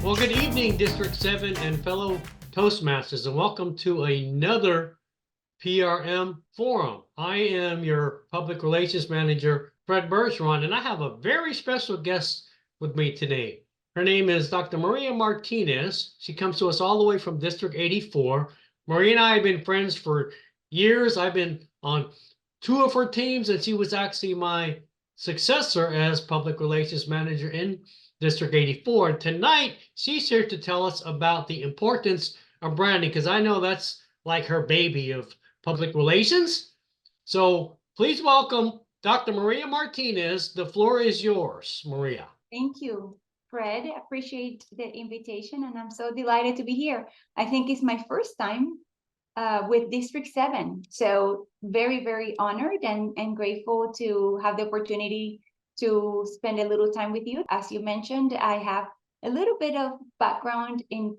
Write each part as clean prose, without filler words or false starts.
Well, good evening, District 7 and fellow Toastmasters, and welcome to another PRM Forum. I am your Public Relations Manager, Fred Bergeron, and I have a very special guest with me today. Her name is Dr. Maria Martinez. She comes to us all the way from District 84. Maria and I have been friends for years. I've been on two of her teams, and she was actually my successor as Public Relations Manager in District 84. And tonight, she's here to tell us about the importance of branding, because I know that's like her baby of public relations. So please welcome Dr. Maria Martinez. The floor is yours, Maria. Thank you, Fred. I appreciate the invitation, and I'm so delighted to be here. I think it's my first time with District 7. So very, very honored and grateful to have the opportunity to spend a little time with you. As you mentioned, I have a little bit of background in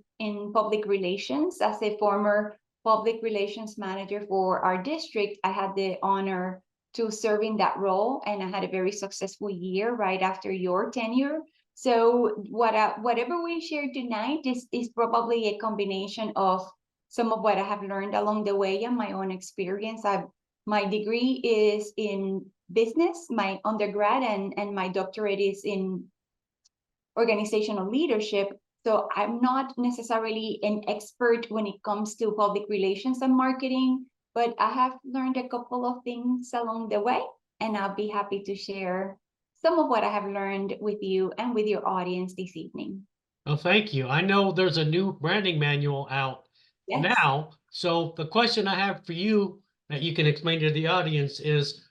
public relations. As a former public relations manager for our district, I had the honor to serve in that role, and I had a very successful year right after your tenure. So whatever we share tonight is probably a combination of some of what I have learned along the way and my own experience. My degree is in business, my undergrad, and my doctorate is in organizational leadership. So I'm not necessarily an expert when it comes to public relations and marketing, but I have learned a couple of things along the way, and I'll be happy to share some of what I have learned with you and with your audience this evening. Oh, thank you. I know there's a new branding manual out now. So the question I have for you that you can explain to the audience is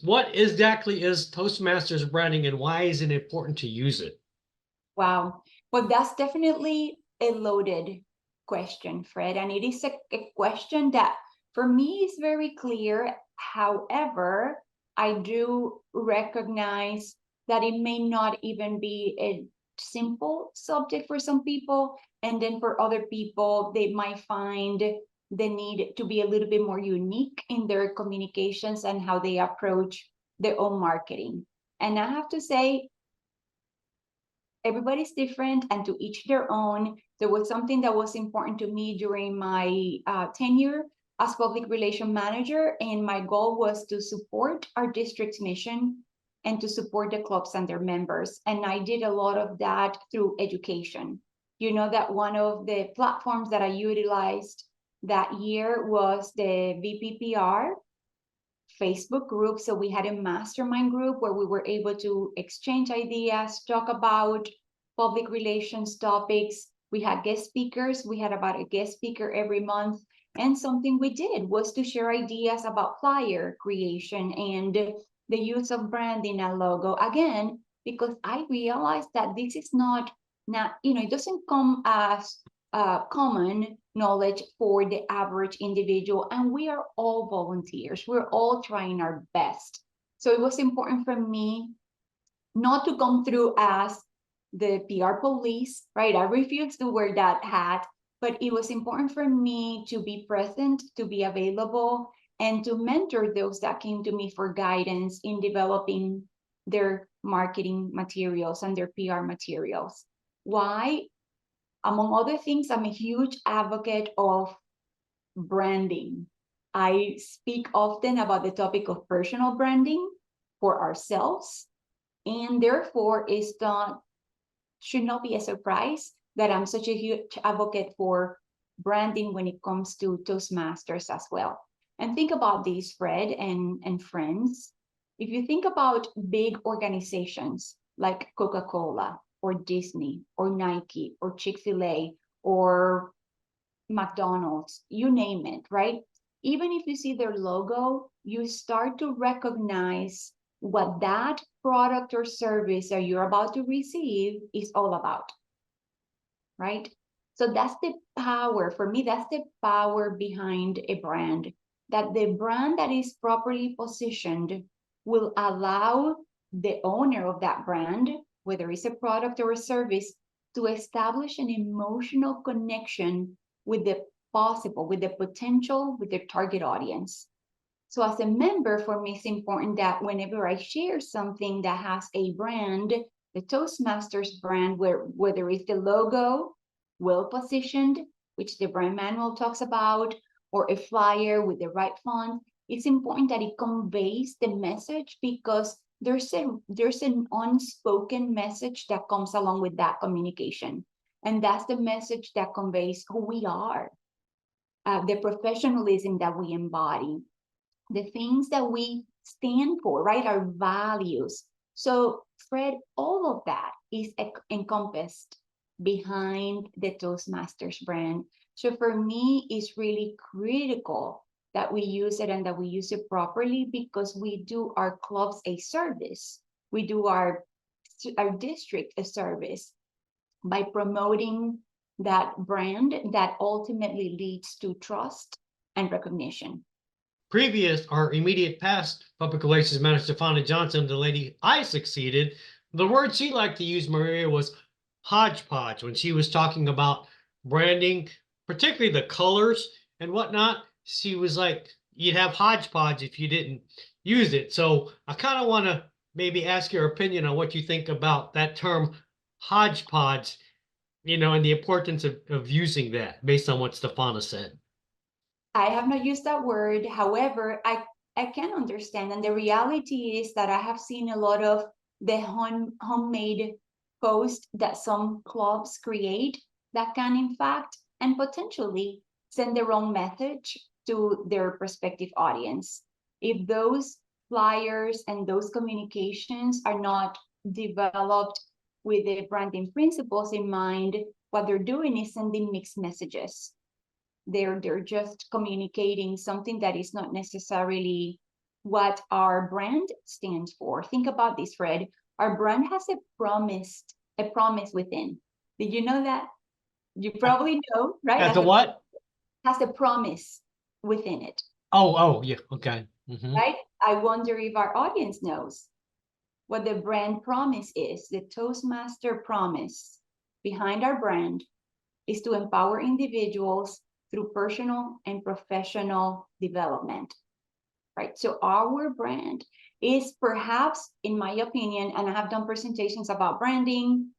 what exactly is Toastmasters branding and why is it important to use it? Wow. Well, that's definitely a loaded question, Fred. And it is a question that for me is very clear. However, I do recognize that it may not even be a simple subject for some people. And then for other people, they might find the need to be a little bit more unique in their communications and how they approach their own marketing. And I have to say, everybody's different and to each their own. There was something that was important to me during my tenure as public relation manager, and my goal was to support our district's mission and to support the clubs and their members. And I did a lot of that through education. You know that one of the platforms that I utilized that year was the VPPR Facebook group. So we had a mastermind group where we were able to exchange ideas, talk about public relations topics. We had guest speakers. We had about a guest speaker every month. And something we did was to share ideas about flyer creation and the use of branding and logo. Again, because I realized that this is not, it doesn't come as common knowledge for the average individual, and we are all volunteers. We're all trying our best. So it was important for me not to come through as the PR police, right? I refuse to wear that hat, but it was important for me to be present, to be available, and to mentor those that came to me for guidance in developing their marketing materials and their PR materials. Why? Among other things, I'm a huge advocate of branding. I speak often about the topic of personal branding for ourselves, and therefore should not be a surprise that I'm such a huge advocate for branding when it comes to Toastmasters as well. And think about these, Fred and friends. If you think about big organizations like Coca-Cola, or Disney, or Nike, or Chick-fil-A, or McDonald's, you name it, right? Even if you see their logo, you start to recognize what that product or service that you're about to receive is all about, right? So that's the power, for me, that's the power behind a brand, that the brand that is properly positioned will allow the owner of that brand, whether it's a product or a service, to establish an emotional connection with the potential, with their target audience. So as a member, for me, it's important that whenever I share something that has a brand, the Toastmasters brand, whether it's the logo well positioned, which the brand manual talks about, or a flyer with the right font, it's important that it conveys the message, because there's an unspoken message that comes along with that communication. And that's the message that conveys who we are, the professionalism that we embody, the things that we stand for, right? Our values. So, Fred, all of that is encompassed behind the Toastmasters brand. So for me, it's really critical that we use it and that we use it properly, because we do our clubs a service. We do our district a service by promoting that brand that ultimately leads to trust and recognition. Previous or immediate past public relations manager Stefana Johnson, the lady I succeeded, the word she liked to use, Maria, was hodgepodge when she was talking about branding, particularly the colors and whatnot. She was like, you'd have hodgepodge if you didn't use it. So I kind of want to maybe ask your opinion on what you think about that term hodgepodge, and the importance of using that based on what Stefana said. I have not used that word. However, I can understand. And the reality is that I have seen a lot of the homemade posts that some clubs create that can, in fact, and potentially send the wrong message to their prospective audience. If those flyers and those communications are not developed with the branding principles in mind, what they're doing is sending mixed messages. They're just communicating something that is not necessarily what our brand stands for. Think about this, Fred. Our brand has a promise within. Did you know that? You probably know, right? As a what? Has a promise within it. Oh, yeah, okay. Mm-hmm. Right? I wonder if our audience knows what the brand promise is. The Toastmaster promise behind our brand is to empower individuals through personal and professional development, right? So our brand is perhaps, in my opinion, and I have done presentations about branding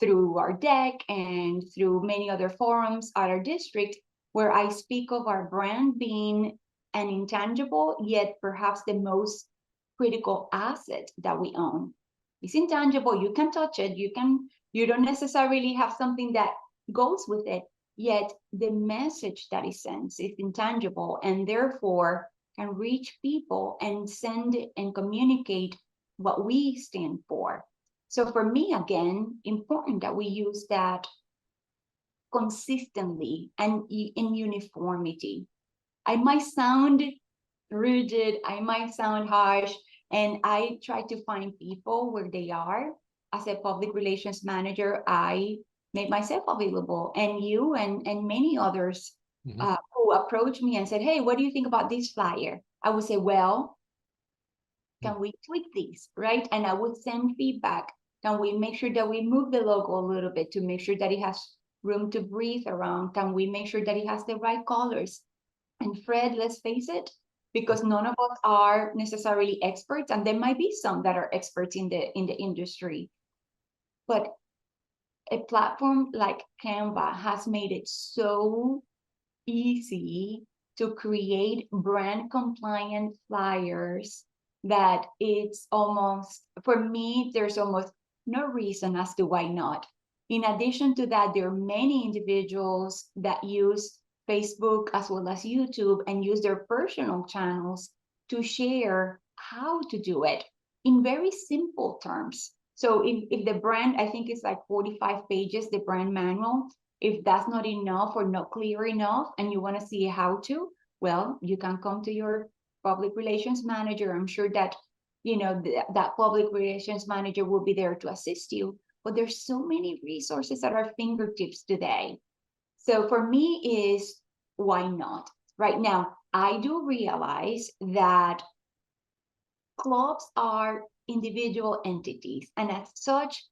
through our deck and through many other forums at our district, where I speak of our brand being an intangible, yet perhaps the most critical asset that we own. It's intangible, you can touch it, you don't necessarily have something that goes with it, yet the message that it sends is intangible and therefore can reach people and send and communicate what we stand for. So for me, again, important that we use that consistently and in uniformity. I might sound rigid, I might sound harsh, and I try to find people where they are. As a public relations manager, I make myself available, and you and many others who approach me and said, hey, what do you think about this flyer? I would say, well, can we tweak these, right? And I would send feedback. Can we make sure that we move the logo a little bit to make sure that it has room to breathe around? Can we make sure that it has the right colors? And Fred, let's face it, because none of us are necessarily experts, and there might be some that are experts in the industry, but a platform like Canva has made it so easy to create brand compliant flyers that it's almost, for me, there's almost no reason as to why not. In addition to that, there are many individuals that use Facebook as well as YouTube and use their personal channels to share how to do it in very simple terms. So if the brand, I think it's like 45 pages, the brand manual, if that's not enough or not clear enough and you want to see how to, well, you can come to your public relations manager. I'm sure that, that public relations manager will be there to assist you. But there's so many resources at our fingertips today. So for me is, why not? Right now, I do realize that clubs are individual entities, and as such,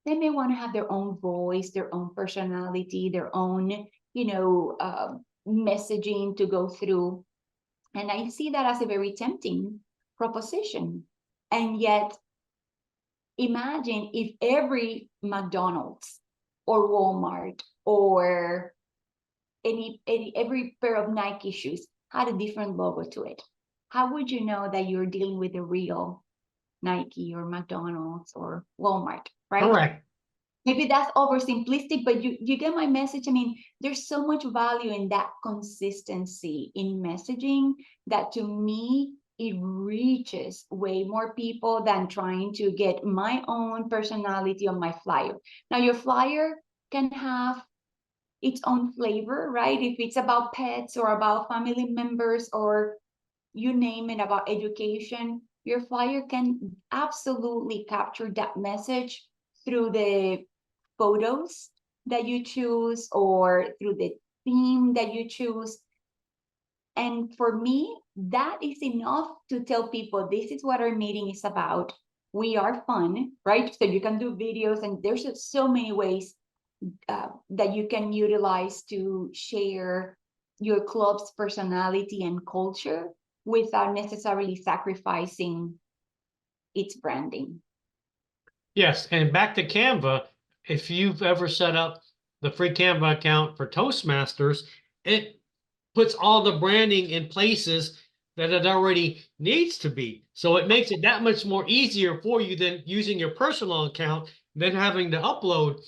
they may want to have their own voice, their own personality, their own, messaging to go through. And I see that as a very tempting proposition. And yet, imagine if every McDonald's or Walmart or every pair of Nike shoes had a different logo to it. How would you know that you're dealing with a real Nike or McDonald's or Walmart, right? Correct. Maybe that's oversimplistic, but you get my message. I mean, there's so much value in that consistency in messaging that to me, it reaches way more people than trying to get my own personality on my flyer. Now, your flyer can have its own flavor, right? If it's about pets or about family members or you name it, about education, your flyer can absolutely capture that message through the photos that you choose or through the theme that you choose. And for me, that is enough to tell people this is what our meeting is about. We are fun, right? So you can do videos, and there's just so many ways that you can utilize to share your club's personality and culture without necessarily sacrificing its branding. Yes, and back to Canva, if you've ever set up the free Canva account for Toastmasters, it puts all the branding in places that it already needs to be. So it makes it that much more easier for you than using your personal account than having to upload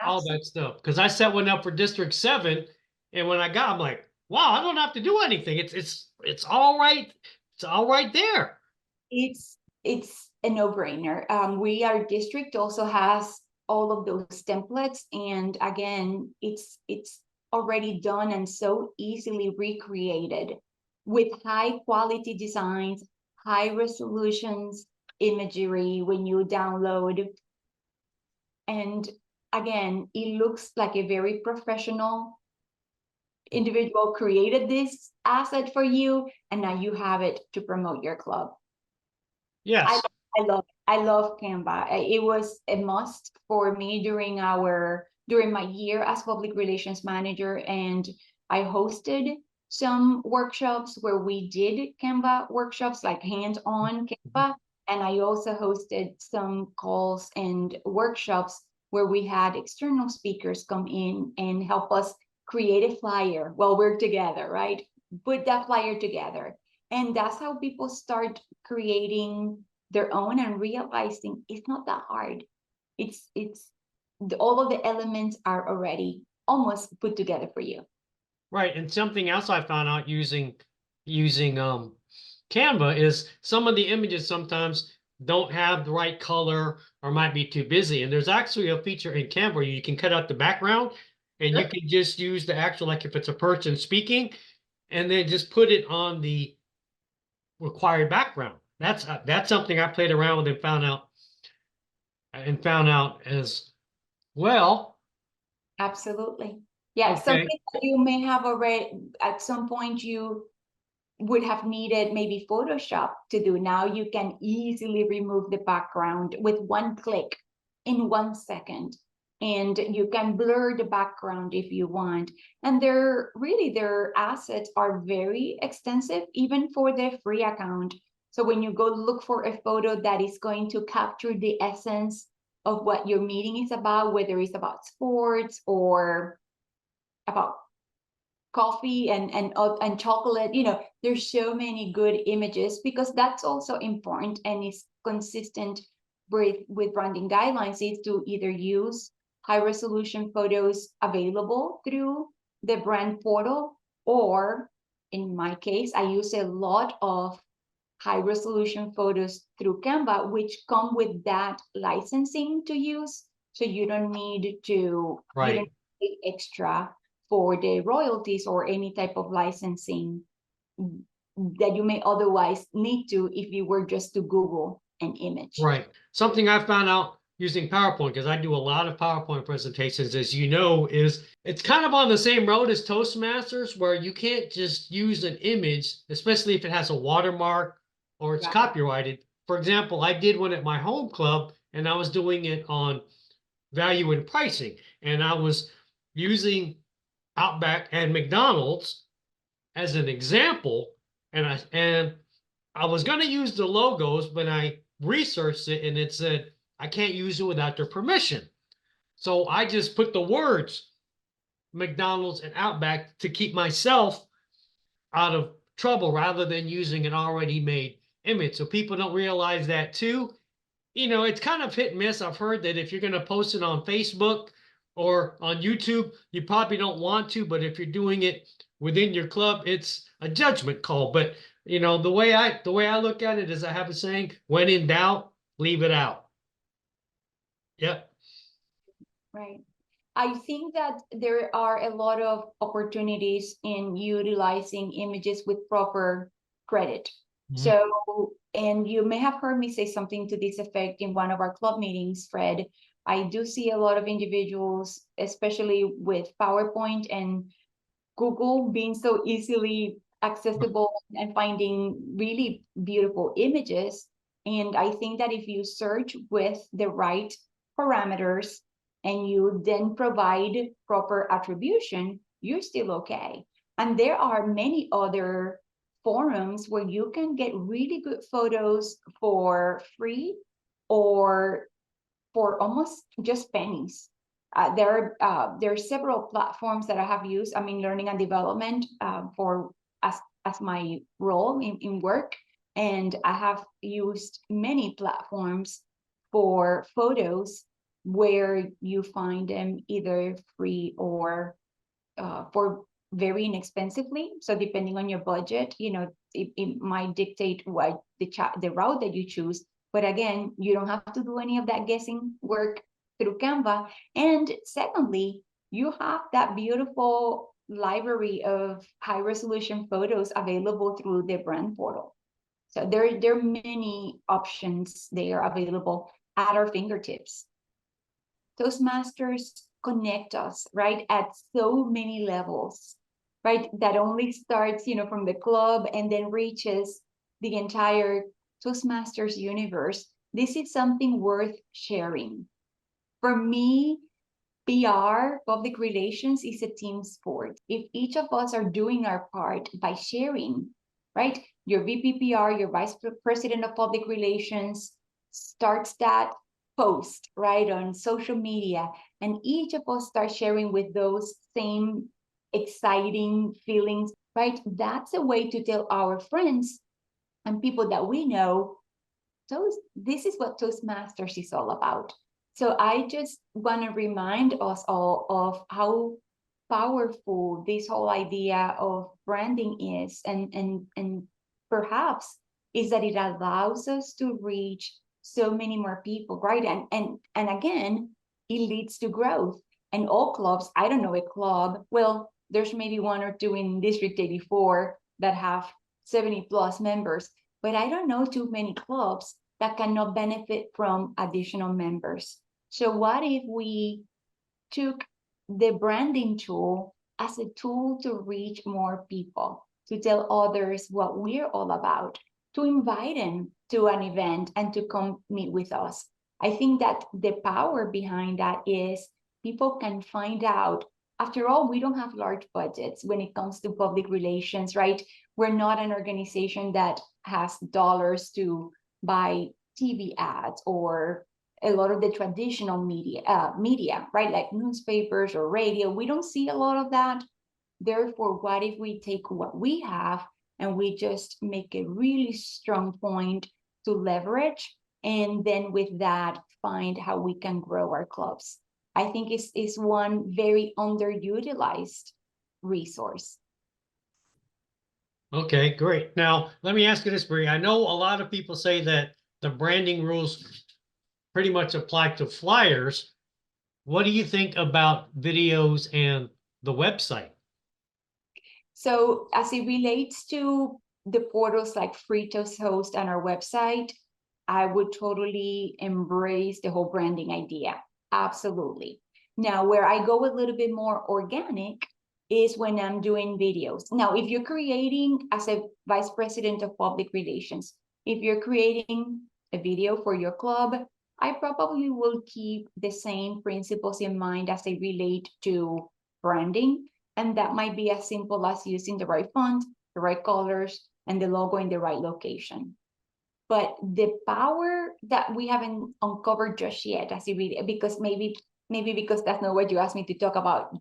all that stuff. Because I set one up for District 7, and when I got, I'm like, wow, I don't have to do anything. It's all right. It's all right there. It's a no-brainer. Our district also has all of those templates, and again, it's already done and so easily recreated with high quality designs, high resolutions, imagery when you download. And again, it looks like a very professional individual created this asset for you, and now you have it to promote your club. Yes. I love Canva. It was a must for me during my year as public relations manager, and I hosted some workshops where we did Canva workshops, like hands-on Canva, and I also hosted some calls and workshops where we had external speakers come in and help us create a flyer while we're together, right? Put that flyer together. And that's how people start creating their own and realizing it's not that hard. It's all of the elements are already almost put together for you. Right. And something else I found out using Canva is some of the images sometimes don't have the right color or might be too busy. And there's actually a feature in Canva where you can cut out the background and you can just use the actual, like if it's a person speaking, and then just put it on the required background. That's something I played around with and found out as well. Absolutely. Yeah, Okay. something that you may have already at some point you would have needed maybe Photoshop to do. Now you can easily remove the background with one click in 1 second. And you can blur the background if you want. And their assets are very extensive, even for their free account. So when you go look for a photo that is going to capture the essence of what your meeting is about, whether it's about sports or about coffee and chocolate, there's so many good images, because that's also important and is consistent with branding guidelines, is to either use high resolution photos available through the brand portal, or in my case, I use a lot of high resolution photos through Canva, which come with that licensing to use. So you don't need to pay extra for the royalties or any type of licensing that you may otherwise need to if you were just to Google an image. Right. Something I found out using PowerPoint, because I do a lot of PowerPoint presentations, as you know, is it's kind of on the same road as Toastmasters, where you can't just use an image, especially if it has a watermark or it's copyrighted. For example, I did one at my home club, and I was doing it on value and pricing, and I was using Outback and McDonald's as an example, and I was going to use the logos, but I researched it and it said I can't use it without their permission. So I just put the words McDonald's and Outback to keep myself out of trouble rather than using an already made image. So people don't realize that too. It's kind of hit and miss. I've heard that if you're going to post it on Facebook or on YouTube, you probably don't want to, but if you're doing it within your club, it's a judgment call. But the way I look at it is I have a saying, when in doubt, leave it out. Yep. Right. I think that there are a lot of opportunities in utilizing images with proper credit. Mhm. So, and you may have heard me say something to this effect in one of our club meetings, Fred. I do see a lot of individuals, especially with PowerPoint and Google being so easily accessible and finding really beautiful images. And I think that if you search with the right parameters and you then provide proper attribution, you're still okay. And there are many other forums where you can get really good photos for free or for almost just pennies. There are several platforms that I have used. I'm in learning and development for as my role in work, and I have used many platforms for photos where you find them either free or for very inexpensively. So depending on your budget, it might dictate what the route that you choose. But again, you don't have to do any of that guessing work through Canva. And secondly, you have that beautiful library of high resolution photos available through the brand portal. So there are many options there available at our fingertips. Toastmasters connect us, right, at so many levels, right? That only starts, from the club and then reaches the entire Toastmasters universe. This is something worth sharing. For me, PR, public relations, is a team sport. If each of us are doing our part by sharing, right? Your VPPR, your vice president of public relations, starts that post, right, on social media, and each of us start sharing with those same exciting feelings, right? That's a way to tell our friends and people that we know, this is what Toastmasters is all about. So I just want to remind us all of how powerful this whole idea of branding is, and perhaps is that it allows us to reach so many more people, right? And again, it leads to growth. And all clubs, I don't know a club, well, there's maybe one or two in District 84 that have 70 plus members, but I don't know too many clubs that cannot benefit from additional members. So what if we took the branding tool as a tool to reach more people, to tell others what we're all about, to invite them to an event and to come meet with us? I think that the power behind that is people can find out. After all, we don't have large budgets when it comes to public relations, right? We're not an organization that has dollars to buy TV ads or a lot of the traditional media, right? Like newspapers or radio. We don't see a lot of that. Therefore, what if we take what we have and we just make a really strong point to leverage, and then with that, find how we can grow our clubs? I think it's one very underutilized resource. Okay, great. Now, let me ask you this, Bree. I know a lot of people say that the branding rules pretty much apply to flyers. What do you think about videos and the website? So as it relates to the portals like Free Toast Host and our website, I would totally embrace the whole branding idea. Absolutely. Now, where I go a little bit more organic is when I'm doing videos. Now, if you're creating as a vice president of public relations, if you're creating a video for your club, I probably will keep the same principles in mind as they relate to branding. And that might be as simple as using the right font, the right colors, and the logo in the right location. but the power that we haven't uncovered just yet, as you read it, because maybe because that's not what you asked me to talk about,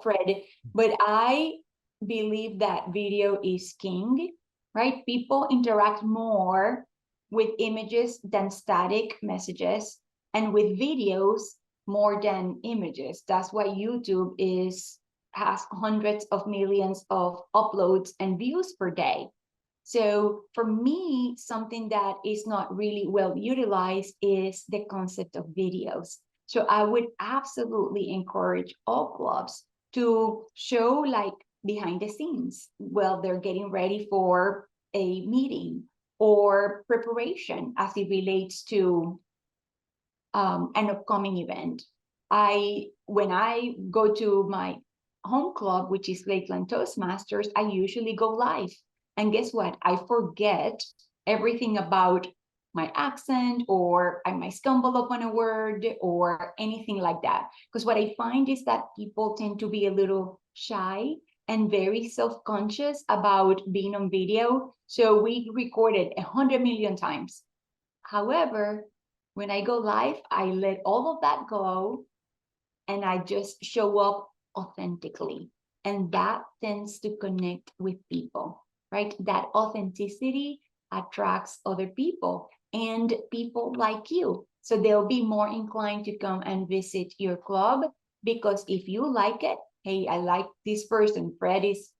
Fred, but I believe that video is king, right? People interact more with images than static messages, and with videos more than images. That's why YouTube has hundreds of millions of uploads and views per day. So for me, something that is not really well utilized is the concept of videos. So I would absolutely encourage all clubs to show like behind the scenes while they're getting ready for a meeting or preparation as it relates to an upcoming event. When I go to my home club, which is Lakeland Toastmasters, I usually go live. And guess what? I forget everything about my accent, or I might stumble upon a word or anything like that. Because what I find is that people tend to be a little shy and very self-conscious about being on video. So we recorded 100 million times. However, when I go live, I let all of that go and I just show up authentically. And that tends to connect with people, right? That authenticity attracts other people and people like you. So they'll be more inclined to come and visit your club, because if you like it, hey, I like this person. Fred is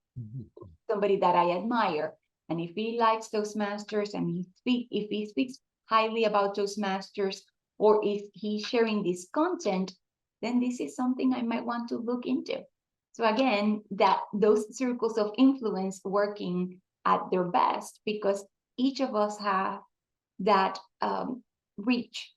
somebody that I admire. And if he likes Toastmasters and if he speaks highly about Toastmasters, or if he's sharing this content, then this is something I might want to look into. So again, that those circles of influence working at their best, because each of us have that reach.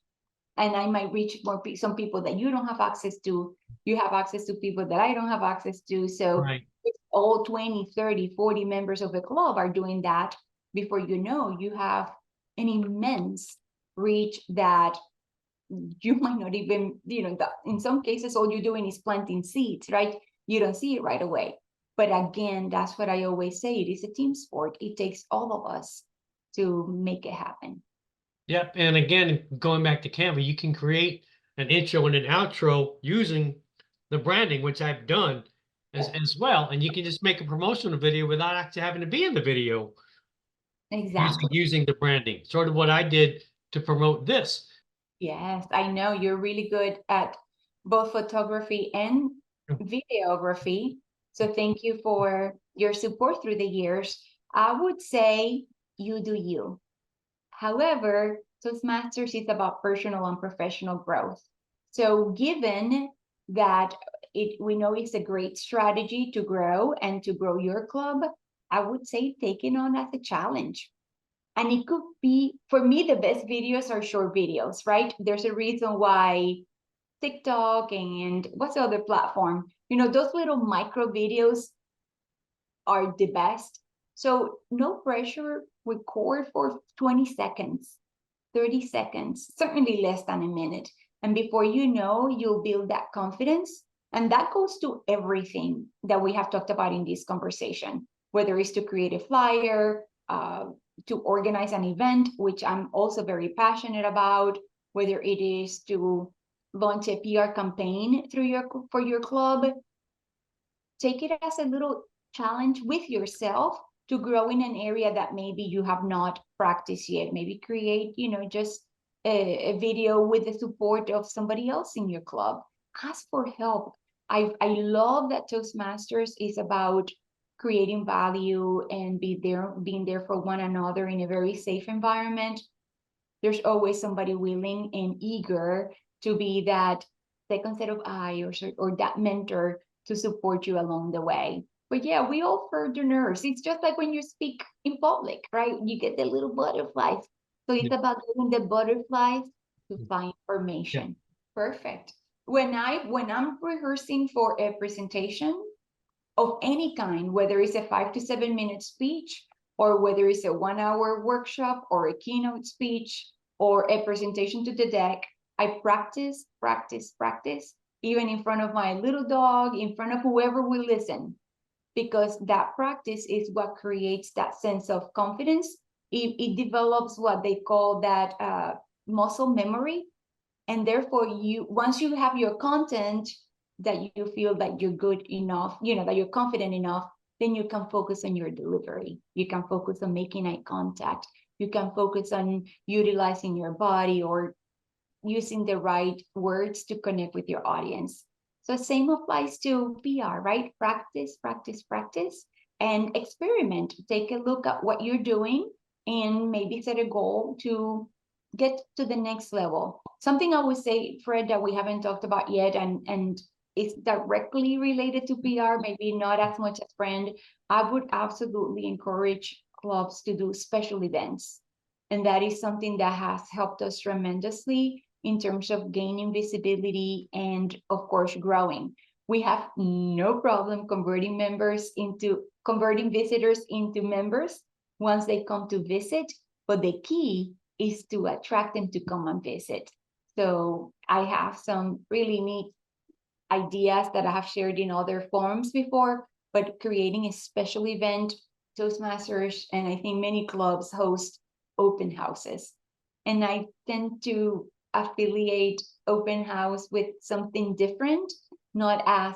And I might reach some people that you don't have access to. You have access to people that I don't have access to. So Right. if all 20, 30, 40 members of a club are doing that, before you know, you have an immense reach that you might not even, in some cases, all you're doing is planting seeds, right? You don't see it right away. But again, that's what I always say. It is a team sport. It takes all of us to make it happen. Yep. And again, going back to Canva, you can create an intro and an outro using the branding, which I've done as well. And you can just make a promotional video without actually having to be in the video Exactly. using the branding, sort of what I did to promote this. Yes, I know you're really good at both photography and videography. So thank you for your support through the years. I would say you do you. However, Toastmasters is about personal and professional growth. So given that we know it's a great strategy to grow and to grow your club, I would say take it on as a challenge. And it could be, for me, the best videos are short videos, right? There's a reason why TikTok and what's the other platform? Those little micro videos are the best. So no pressure, record for 20 seconds, 30 seconds, certainly less than a minute. And before you know, you'll build that confidence. And that goes to everything that we have talked about in this conversation, whether it's to create a flyer, to organize an event, which I'm also very passionate about, whether it is to launch a PR campaign for your club. Take it as a little challenge with yourself to grow in an area that maybe you have not practiced yet. Maybe create, just a video with the support of somebody else in your club. Ask for help. I love that Toastmasters is about creating value and being there for one another in a very safe environment. There's always somebody willing and eager to be that second set of eyes, or that mentor to support you along the way. But yeah, we all hurt the nerves. It's just like when you speak in public, right? You get the little butterflies. So it's about getting the butterflies to find Yeah. information. Perfect. When I'm rehearsing for a presentation of any kind, whether it's a 5 to 7 minute speech, or whether it's a 1 hour workshop, or a keynote speech, or a presentation to the deck, I practice, even in front of my little dog, in front of whoever will listen, because that practice is what creates that sense of confidence it develops what they call that muscle memory. And therefore, once you have your content that you feel that you're good enough, that you're confident enough, then you can focus on your delivery. You can focus on making eye contact. You can focus on utilizing your body or using the right words to connect with your audience. So same applies to PR, right? Practice, practice, practice, and experiment. Take a look at what you're doing and maybe set a goal to get to the next level. Something I would say, Fred, that we haven't talked about yet, and it's directly related to PR, maybe not as much as brand. I would absolutely encourage clubs to do special events. And that is something that has helped us tremendously in terms of gaining visibility and, of course, growing. We have no problem converting visitors into members once they come to visit, but the key is to attract them to come and visit. So I have some really neat ideas that I have shared in other forums before, but creating a special event, Toastmasters, and I think many clubs host open houses. And I tend to affiliate open house with something different, not as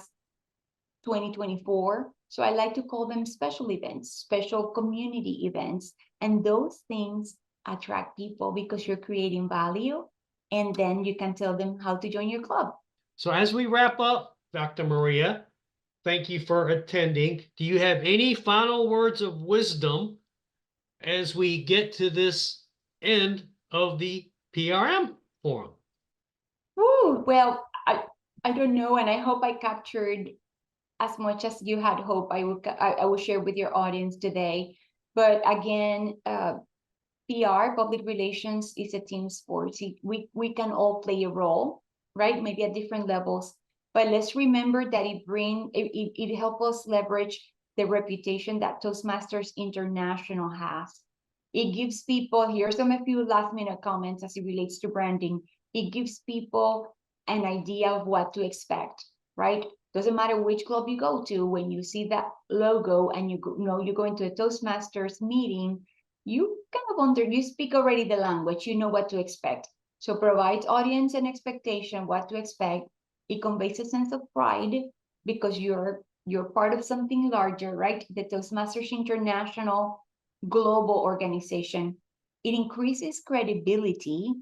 2024. So I like to call them special events, special community events. And those things attract people because you're creating value. And then you can tell them how to join your club. So as we wrap up, Dr. Maria, thank you for attending. Do you have any final words of wisdom as we get to this end of the PRM Forum? Ooh, well, I don't know, and I hope I captured as much as you had hoped I will share with your audience today. But again, PR, public relations, is a team sport. We can all play a role, right? Maybe at different levels. But let's remember that it helps us leverage the reputation that Toastmasters International has. It gives people, here's a few last minute comments as it relates to branding. It gives people an idea of what to expect, right? Doesn't matter which club you go to, when you see that logo and you're going to a Toastmasters meeting, you kind of you speak already the language, you know what to expect. So provides audience an expectation, what to expect. It conveys a sense of pride because you're part of something larger, right? The Toastmasters International global organization. It increases credibility.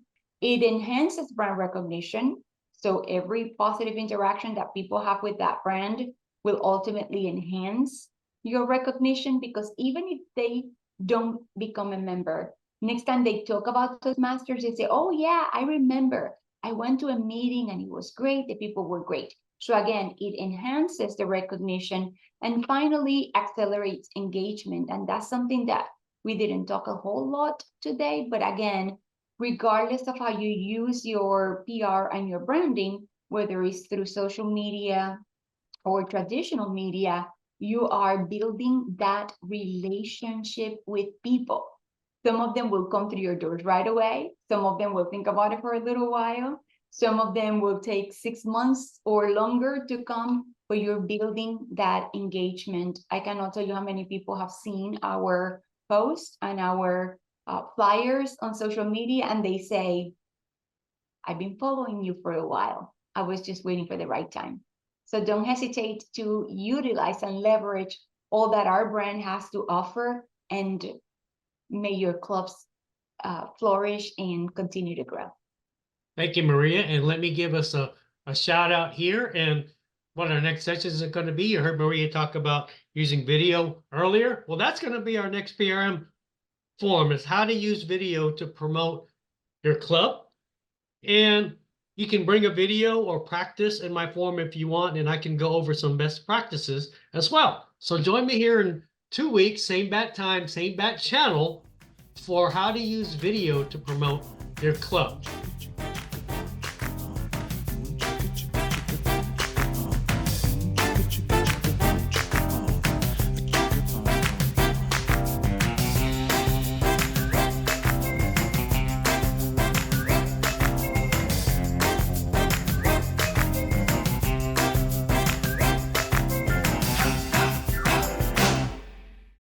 It enhances brand recognition. So every positive interaction that people have with that brand will ultimately enhance your recognition, because even if they don't become a member, next time they talk about Toastmasters, they say, oh yeah, I remember. I went to a meeting and it was great. The people were great. So again, it enhances the recognition and finally accelerates engagement. And that's something that we didn't talk a whole lot today. But again, regardless of how you use your PR and your branding, whether it's through social media or traditional media, you are building that relationship with people. Some of them will come through your doors right away. Some of them will think about it for a little while. Some of them will take 6 months or longer to come, but you're building that engagement. I cannot tell you how many people have seen our posts and our flyers on social media, and they say, I've been following you for a while. I was just waiting for the right time. So don't hesitate to utilize and leverage all that our brand has to offer, and may your clubs flourish and continue to grow. Thank you, Maria. And let me give us a shout out here and what our next session is going to be. You heard Maria talk about using video earlier. Well, that's going to be our next PRM Forum, is how to use video to promote your club. And you can bring a video or practice in my forum if you want, and I can go over some best practices as well. So join me here in 2 weeks, same bat time, same bat channel, for how to use video to promote your club.